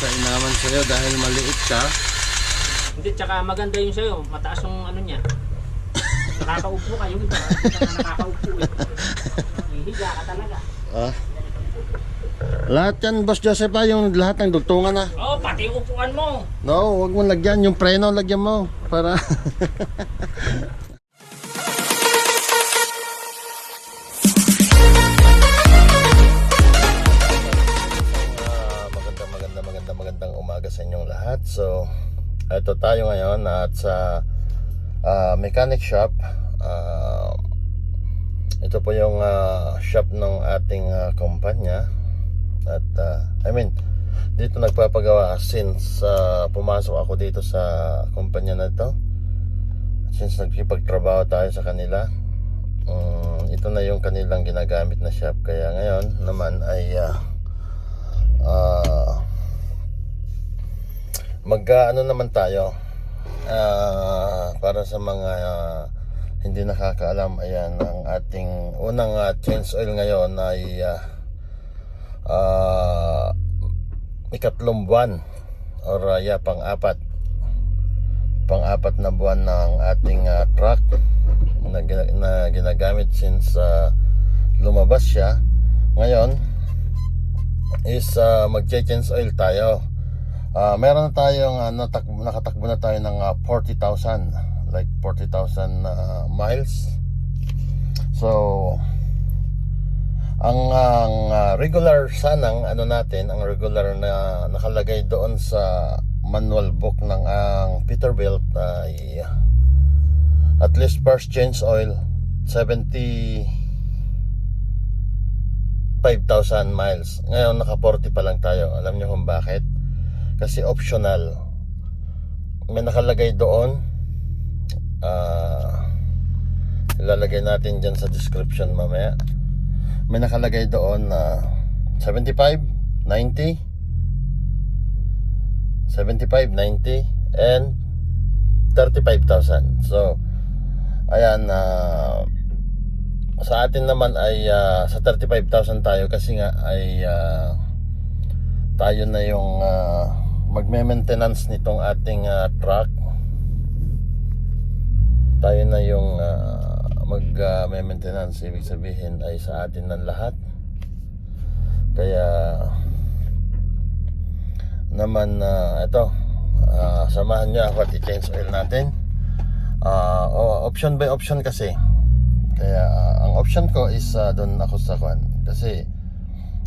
sasain na naman sa'yo dahil maliit ka. Hindi, tsaka maganda yung sa'yo. Mataas yung ano niya. Nakakaupo ka. Yung iba, nakakaupo eh. Hihiga ka talaga. Ah. Lahat yan, Boss Joseph, yung lahat ng dugtungan na. Oo, pati yung upuan mo. No, wag mo lagyan. Yung preno, lagyan mo. Para... magandang umaga sa inyong lahat. So, ito tayo ngayon at sa mechanic shop. Ito po yung shop ng ating kumpanya. At dito nagpapagawa since pumasok ako dito sa kumpanya na ito. Since nagkipagtrabaho tayo sa kanila, ito na yung kanilang ginagamit na shop. Kaya ngayon naman ay mag-ano naman tayo para sa mga hindi nakakaalam. Ayan, ang ating unang change oil ngayon ay ikatlong buwan or pang-apat na buwan ng ating truck na ginagamit since lumabas siya. Ngayon is mag-change oil tayo. Meron na tayong nakatakbo na tayo ng 40,000, like 40,000 miles. So ang regular sanang natin, ang regular na nakalagay doon sa manual book ng ang Peterbilt ay at least first change oil 75,000 miles. Ngayon naka 40 pa lang tayo. Alam niyo kung bakit? Kasi optional. May nakalagay doon, ilalagay natin dyan sa description mamaya. May nakalagay doon na 75, 90, 75, 90 and 35,000. So ayan, sa atin naman ay sa 35,000 tayo kasi nga ay tayo na yung magme-maintenance nitong ating truck. Tayo na yung mag-maintenance. Ibig sabihin ay sa atin ng lahat. Kaya naman ito, samahan niyo ako at i-change oil natin. Option by option kasi. Kaya ang option ko is doon ako sa kwan. Kasi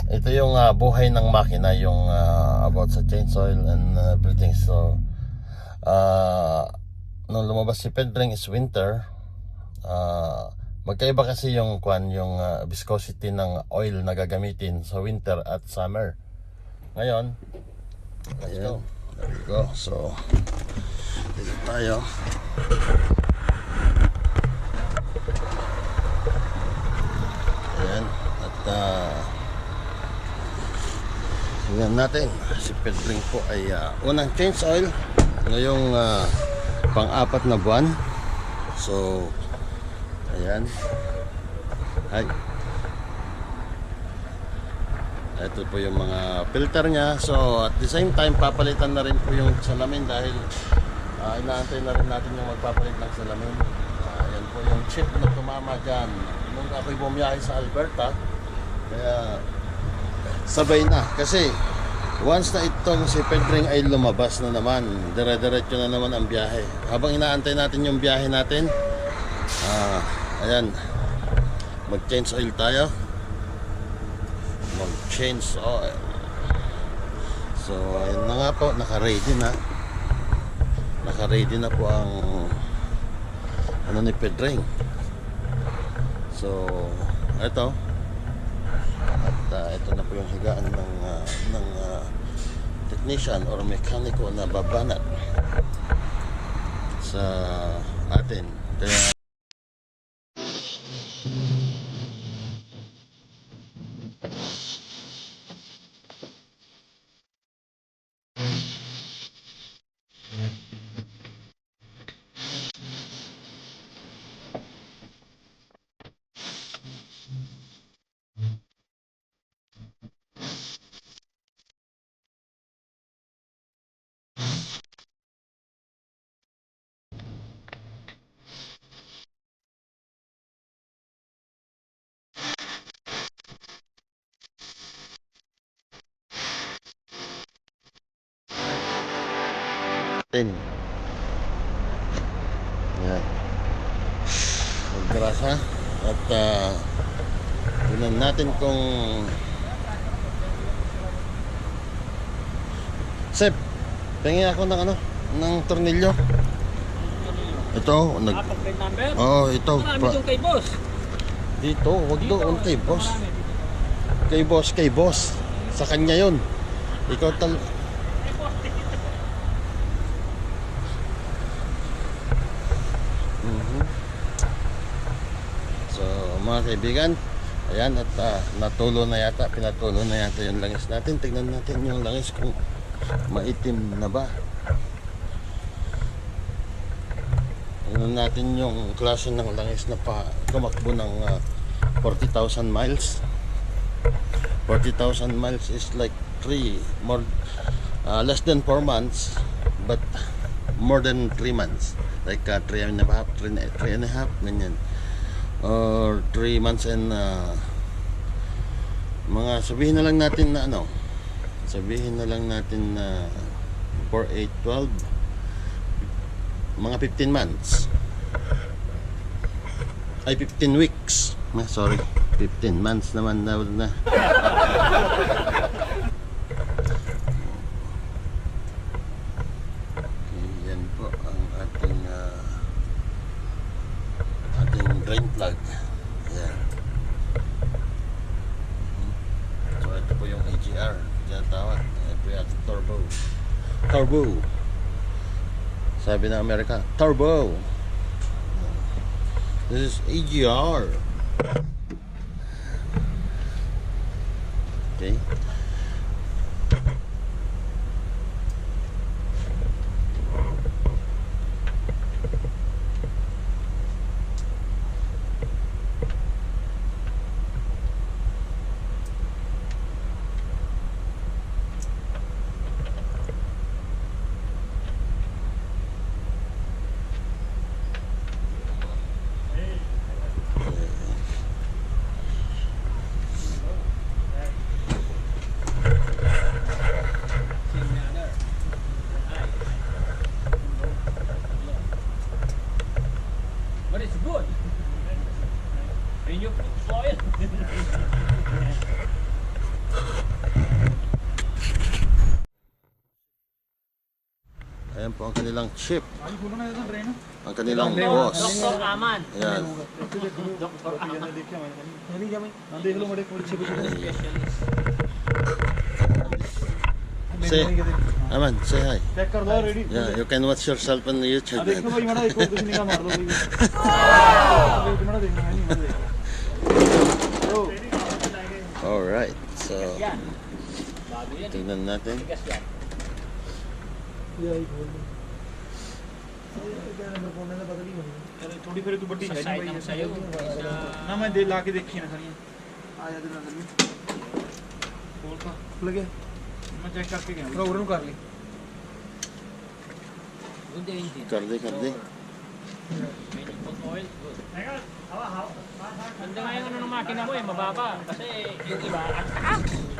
ito yung buhay ng makina, yung about sa change oil and everything. So nung lumabas si Pedring is winter, magkaiba kasi yung viscosity ng oil na gagamitin sa winter at summer. Ngayon, ayan, there we go. So dito tayo. Ayan, at tingnan natin. Si Pedring po ay unang change oil ngayong pang-apat na buwan. So ayan, ay, ito po yung mga filter nya. So at the same time papalitan na rin po yung salamin dahil inaantay na rin natin yung magpapalit ng salamin. Ayan po yung chip na tumama dyan nung ako'y bumiyahe sa Alberta. Kaya sabay na, kasi once na itong si Pedring ay lumabas na naman, dire-diretso na naman ang biyahe. Habang inaantay natin yung biyahe natin, ayan, mag-change oil tayo. Mag-change oil. So ayun na nga po, naka-ready na. Naka-ready na po ang ni Pedring. So ito, at ito na po yung higaan ng technician or mekaniko na babanat sa atin. Kaya 10. Yan. Maggrasa. At tingnan natin kung Sep, pengi ako ng ano, ng tornilyo. Ito, Plate number? oh, ito. Marami doon kay boss. Dito, wag Dito. doon kay boss. Marami dito. Kay boss. Sa kanya yun. Ikaw So, mga kaibigan, ayan, at pinatulo na yata yung langis natin. Tignan natin yung langis kung maitim na ba. Tignan natin yung klase ng langis na tumakbo ng 40,000 miles. 40,000 miles is like less than 4 months, but more than 3 months. Like 3 and a half, ganyan. Or 3 months and mga sabihin na lang natin na 4, 8, 12, mga 15 months. Ay, 15 weeks. Sorry, 15 months naman na. Yan po ang ating drain plug. Yan. So ito po yung AGR. Diyan tawag. Ito yung ating turbo. Sabi ng Amerika, turbo. This is AGR. Okay. But it's good. And you put oil. Ayan po ang kanilang chip. Ang kanilang boss. Dr. Aman. Ayan. Dr. Aman. Say, Aman, say hi. Check कर दो ready Yeah, you can watch yourself on YouTube. देखो भाई मना देखो कुछ नहीं का मार दो भाई वेट मना देखना है नहीं मत देखो Alright, so Yan. Bago yan. tingnan natin. Tigas yan. ये आई बोल ये नंबर फोन ने बदली होनी अरे थोड़ी फिर तू बड़ी Sa है side नहीं ng भाई sayo. ना मैं दे ला के देखी ना खड़ी आ जा दे ना में खोल का लगे मैं चेक करके गया प्रोग्राम कर ली Hindi. Karde. May put oil. Good. Ganda nga yung ng makina mo mababa. Kasi yung iba,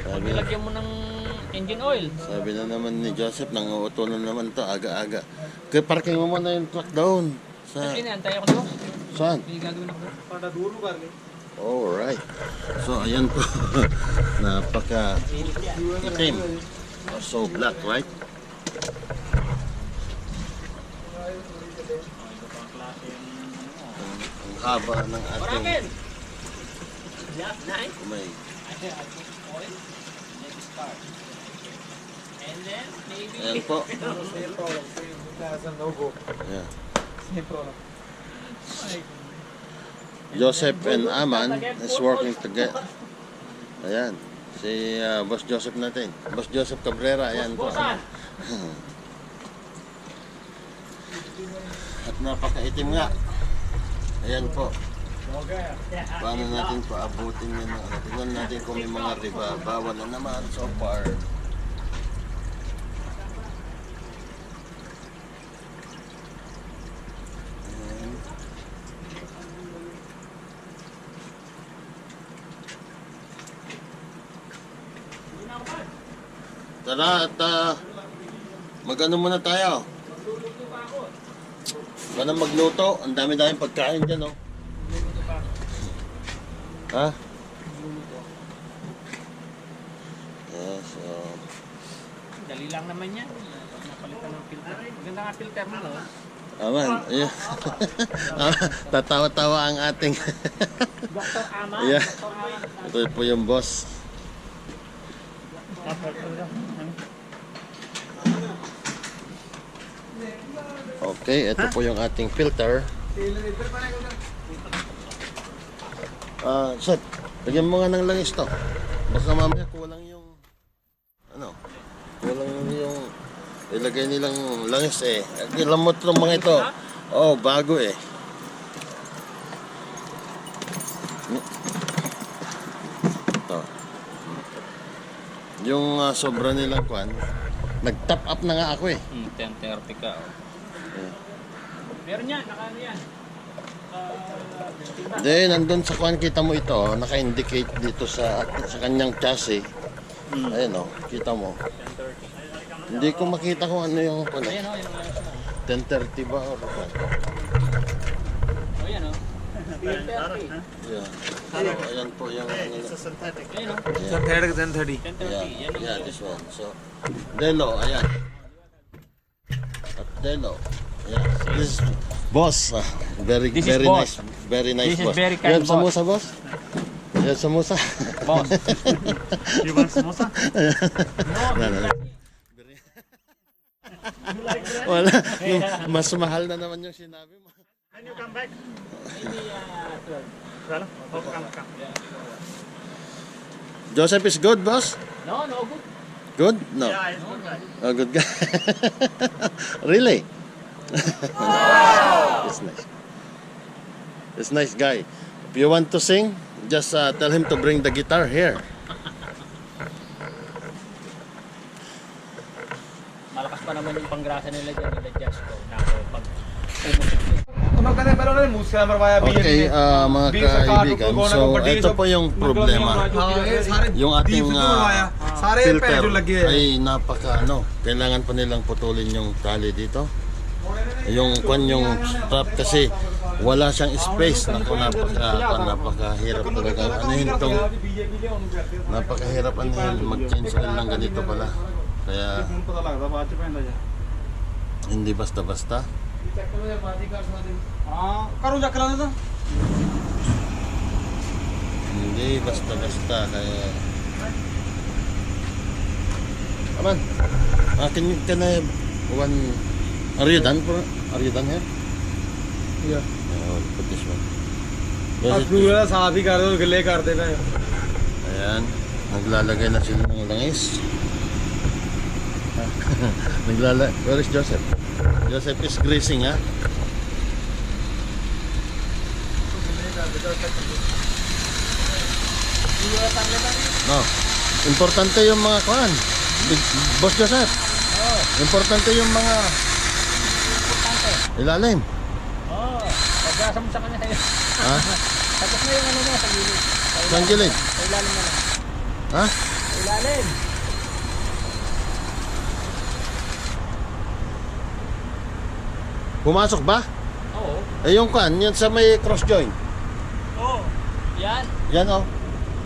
pag nilagyan mo ng engine oil. Sabi na naman ni Joseph, nanguuto na naman to aga-aga. Kaya parking mo muna yung truck down. Kasi inaantay ako dito. Saan? May gagawin ako. पाटा दूर कर ले Alright. So, ayan po. Napaka itim. So black, right? Ang haba ng ating Orakel! Last night, kumay. I put oil, then start. And then, maybe... Ayan po. same problem same as no go Yeah. same problem Joseph and Aman is working together. Ayan. Si Boss Joseph natin. Boss Joseph Cabrera. Ayan po. Busan! At napakaitim nga. Ayan po. Paano natin paabutin yun? Tingnan natin kung may mga riba. Bawal na naman so far. Ayan. Tara at mag-ano muna tayo. Ka na magluto. Ang dami-dami pagkain dyan, oh. Luluto pa. Ha? Luluto. Yes, Dali lang naman yan. Napalitan ng filter. Maganda nga filter mo, no? Aman, yeah. Tatawa-tawa ang ating Dr. Ama. Yeah. Dr. Ama. ito po yung boss. Okay, ito po yung ating filter. Sir, lagyan mo nga ng langis to. Baka mamaya kulang yung kulang yung ilagay nilang langis eh. Lamot ng mga ito. Oh, bago eh. Ito. Yung sobra nilang kwan, nag-top up na nga ako eh. 10:30 ka. Meron yan, naka ano yan. Then, nandun sa kwan, kita mo ito, naka-indicate dito sa kanyang chassis. Ayun kita mo. 10:30. Hindi ko makita kung ano yung kwan. Ayan o, yung langis mo. 10:30 ba or kwan? O yan o. 10:30. Yeah. So, ayan po yung Ayan o. Third 10:30. 10:30. Yeah, Yan o. yeah, this one. So, Delo, ayan. At Delo. Yeah. This is boss. Very This is very boss. nice. Very nice This is boss. very You kind have samosa, boss? You have samosa? Boss. You want samosa? No. Wala. Mas mahal na naman yung sinabi mo. Can you come back? Maybe 12. Well, come. Joseph is good, boss? No, no, good. Good? No. Yeah, it's good guy. Oh, good guy. Really? It's nice. It's nice guy. If you want to sing, just tell him to bring the guitar here. Malakas pa naman yung panggrasa nila dyan, nila Jasco. Nako, pag umusok nila. Magkano pero na musika marwaya Okay, mga kaibigan. So, ito po yung problema. Yung ating filter ay kailangan pa nilang putulin yung tali dito. Yung strap kasi wala siyang space. Naku, napakahirap talaga. Napakahirap mag-change ng ganito pala. Kaya hindi basta-basta. करूँ जा करा देता Hindi basta-basta. Kaya Aman, can I have one? Are you done here? Yeah. I'll put this one. अब पूरा साफ ही कर दो गिले कर दे मैं Ayan, naglalagay na sila ng langis. Where is Joseph? Joseph is greasing, ha? No. Importante yung mga kuan. Boss Joseph. Importante yung mga ilalim. Pagkasa mo sa kanya sa'yo. Ha? Tapos na yung ano mo sa gilid. Saan gilid? Sa ilalim na lang. Ha? Sa ilalim. Pumasok ba? Oo. Eh yung kuan, yan sa may cross joint. Oo. Yan. Yan oh.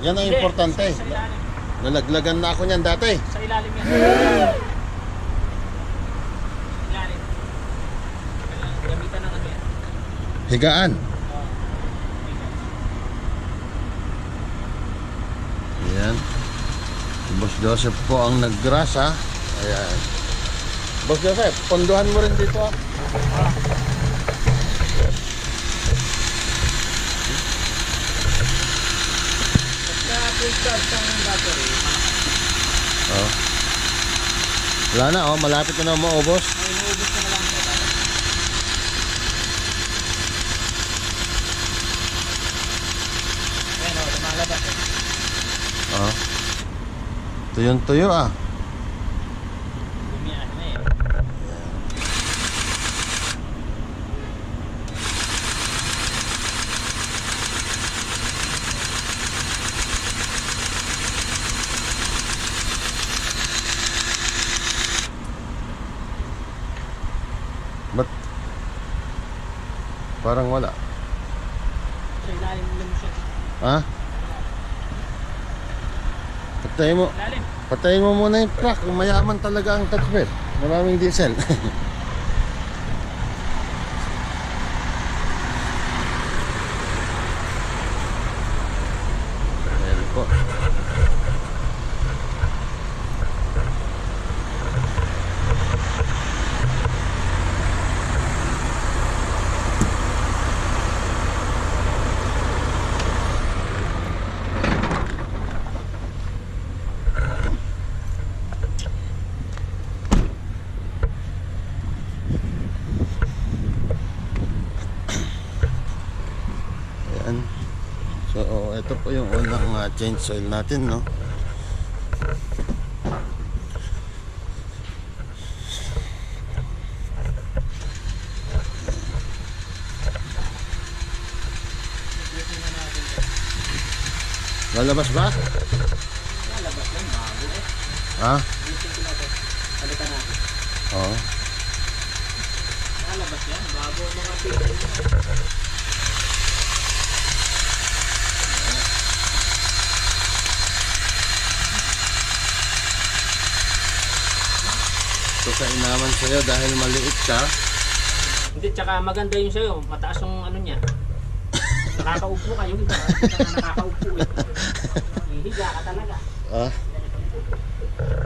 Yan ang Hindi, importante. Sa ilalim. Nalaglagan na ako niyan dati. Sa ilalim yan. Ilalim. Kailangan gamitan ng ano yan. Higaan. Ayan. Boss Joseph po ang naggrasa. Ayan. Boss Joseph, ponduhan mo rin dito. Oh. Wala na oh, malapit na na maubos. Ay, inuubos ko na lang. Ayan o, lumalabas eh. Oh. Tuyo ah. Gumiyan na eh. Parang wala. Sa ilalim lang siya. Ha? Patayin mo. Ilalim. Patayin mo muna yung truck. Mayaman talaga ang touchbed. Maraming diesel. Ayan po. Ayan. So, ito po yung unang change oil natin, no? Lalabas ba? Lalabas yan, bago eh. Ha? Bilisin ko na ito. Palitan natin. Oo. Lalabas yan, bago mga pilitin. Ito kainaman sa'yo dahil maliit ka. Hindi, tsaka maganda yung sa'yo. Mataas yung ano niya. Nakakaupo ka yung iba. Nakakaupo eh. Hihiga ka talaga. Ah.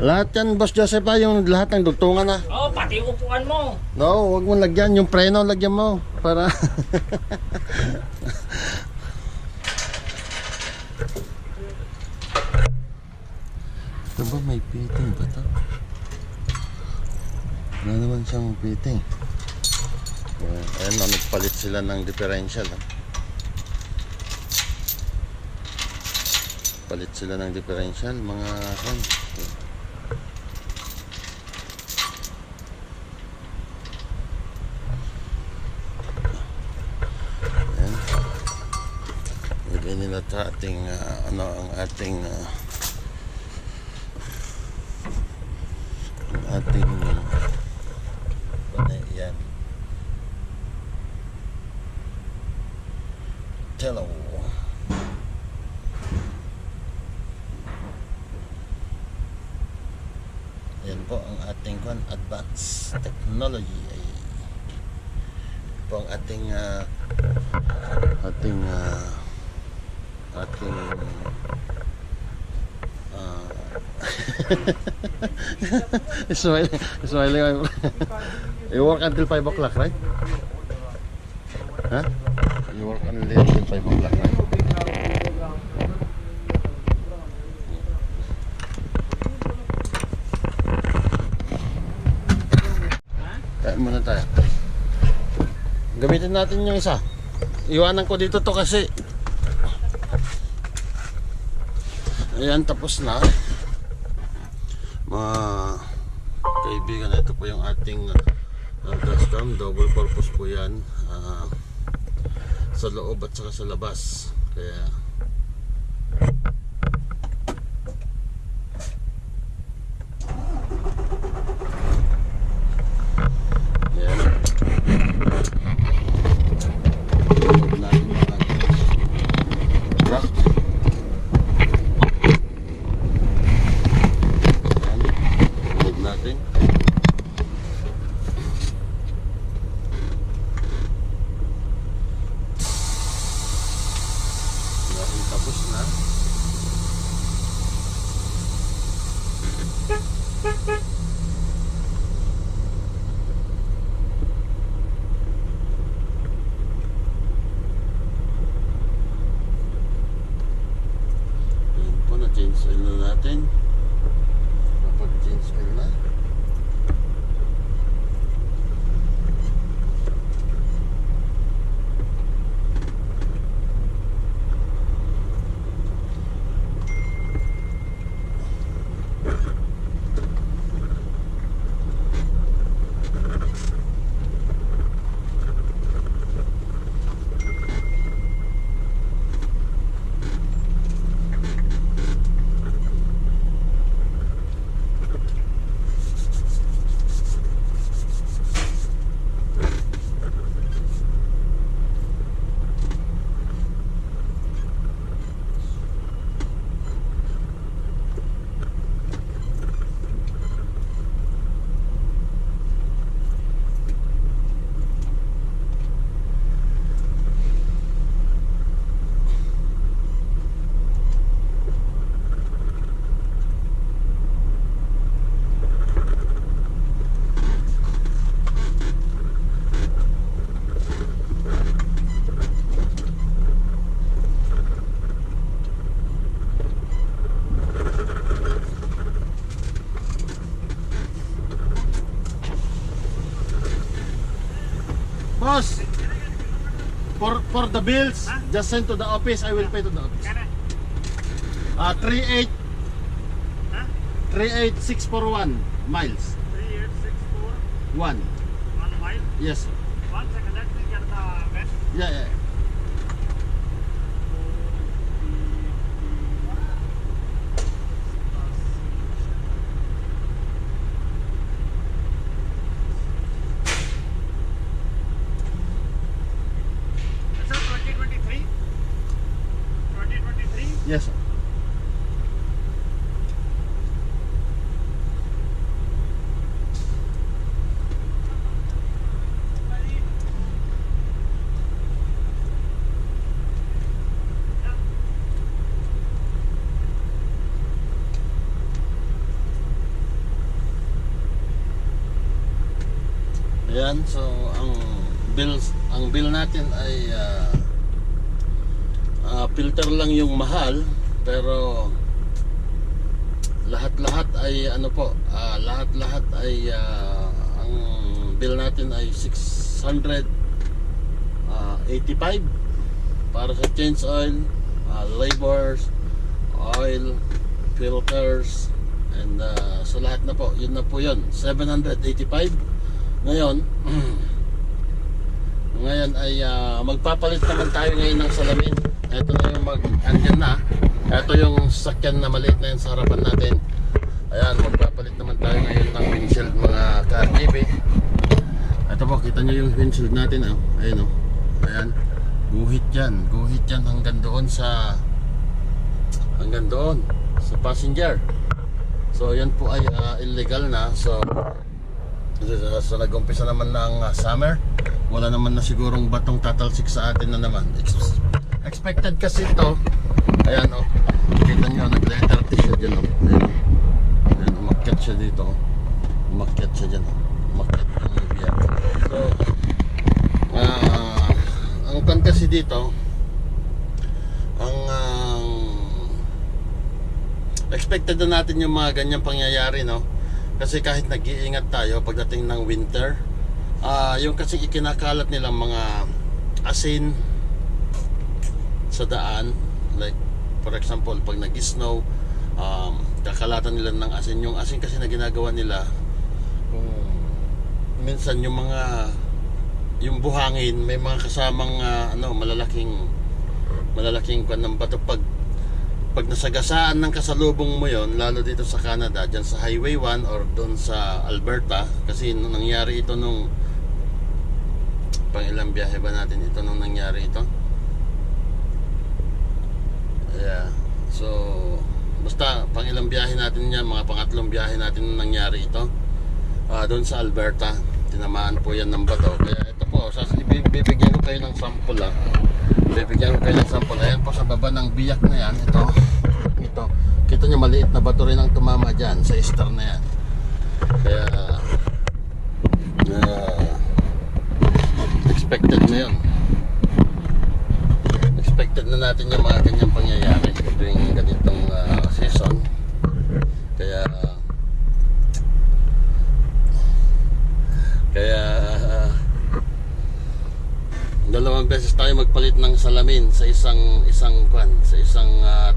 Lahat yan, Boss Joseph, yung lahat ng dugtungan na. Oo, pati yung upuan mo. No, wag mo lagyan. Yung preno, lagyan mo. Para... Ito ba may fitting ba ito? Wala naman siyang fitting. Ayan na, nagpalit sila ng differential. Palit sila ng differential, mga kan. Ayan. Lagay nila sa ating, ang ating yan. Hello. Yan po ang ating advanced technology. Ito po ang ating smiling. You work until 5 o'clock, right? Huh? You work until 5 o'clock, right? Kaya muna tayo. Gamitin natin yung isa. Iwanan ko dito to kasi ayan, tapos na. Mga kaibigan, ito po yung ating dashcam. Double purpose po yan, sa loob at saka sa labas. Kaya yan. Huwag natin mga truck. Natin. Dahil tapos na. Ayan po, na-change oil na natin. Napag-change oil na. of the bills, just send to the office. I will pay to the office. 38641 miles. 38641 mile. Yes. 1 second, let me get the map. Yeah. Sir, 2023? 2023? Yes, sir. Ayan, so ang bill natin ay filter lang yung mahal, pero lahat-lahat ay lahat-lahat ay ang bill natin ay 685 para sa change oil, labors, oil, filters, and sa lahat na po, yun na po yun, 785. Ngayon ay magpapalit naman tayo ngayon ng salamin. Ito na yung andyan na. Ito yung sasakyan na maliit na yun sa harapan natin. Ayan, magpapalit naman tayo ngayon ng windshield, mga ka-RGB. Ito po, kita nyo yung windshield natin. Ayan. Guhit yan hanggang doon sa passenger. So yan po ay illegal na. So nag-umpisa naman ng summer, wala naman na sigurong batong tatalsik sa atin na naman. Expected kasi ito. Ayan, kita nyo, nag-letter T siya dyan. Ayan, umakyat siya dito. Umakyat siya dyan. Umakyat yung biyak. So ang kan kasi dito, ang expected na natin yung mga ganyang pangyayari, no? Kasi kahit nag-iingat tayo pagdating ng winter, yung kasi ikinakalat nilang mga asin sa daan, like for example pag nag-snow, kakalatan nila ng asin. Yung asin kasi na ginagawa nila, minsan yung yung buhangin may mga kasamang malalaking kwan ng bato. Pag nasagasaan ng kasalubong mo yon, lalo dito sa Canada, dyan sa Highway 1 or doon sa Alberta, kasi nangyari ito nung pang ilang biyahe ba natin ito nung nangyari ito? Yeah. So basta pang ilang biyahe natin yan, mga pangatlong biyahe natin nung nangyari ito, doon sa Alberta, tinamaan po yan ng bato. Kaya ito po, bibigyan ko kayo ng sample lang. Ayan po sa baba ng biyak na yan. Ito. Kita nyo, maliit na bato rin ang tumama dyan sa star na yan. Kaya expected na yun. Expected na natin yung mga ganyang pangyayari tuwing ganitong season. Kaya dalawang beses tayo magpalit ng salamin sa isang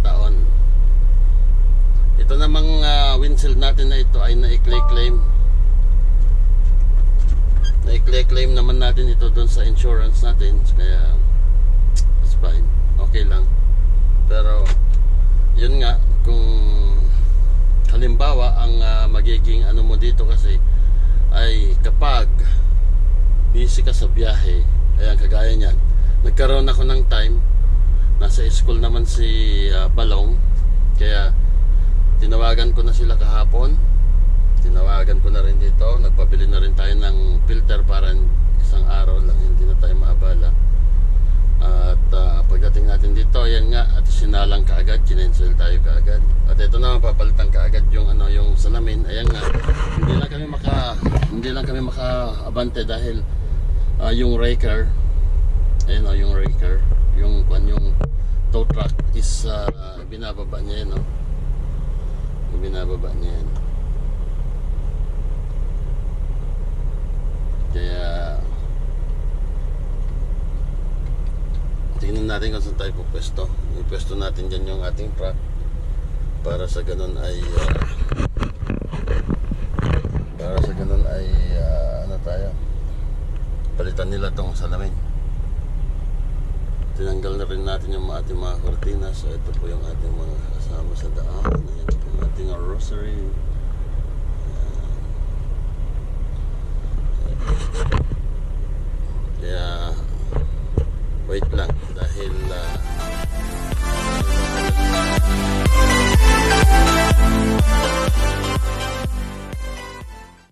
taon. Ito namang windshield natin na ito ay na-claim naman natin ito doon sa insurance natin, kaya it's fine, okay lang. Pero yun nga, kung halimbawa ang magiging ano mo dito kasi ay kapag busy ka sa biyahe, ayan, kagaya niyan, nagkaroon ako ng time, nasa school naman si Balong, kaya tinawagan ko na sila kahapon, tinawagan ko na rin dito, nagpabili na rin tayo ng filter para isang araw lang hindi na tayo maabala. At pagdating natin dito, ayan nga, at sinalang kaagad, kinensel tayo kaagad. At ito na, papalitan kaagad yung yung salamin. Ayan nga, hindi lang kami makaabante dahil yung raker, ayun yung raker, yung tow truck is binababa niya yan, binababa niya yan. Kaya tingnan natin kung saan tayo pupwesto. Ipwesto natin dyan yung ating truck para sa ganun ay ano tayo, palitan nila tong salamin. Tinanggal na rin natin yung ating mga cortinas. So ito po yung ating mga kasama sa daan. Ayan po yung ating rosary.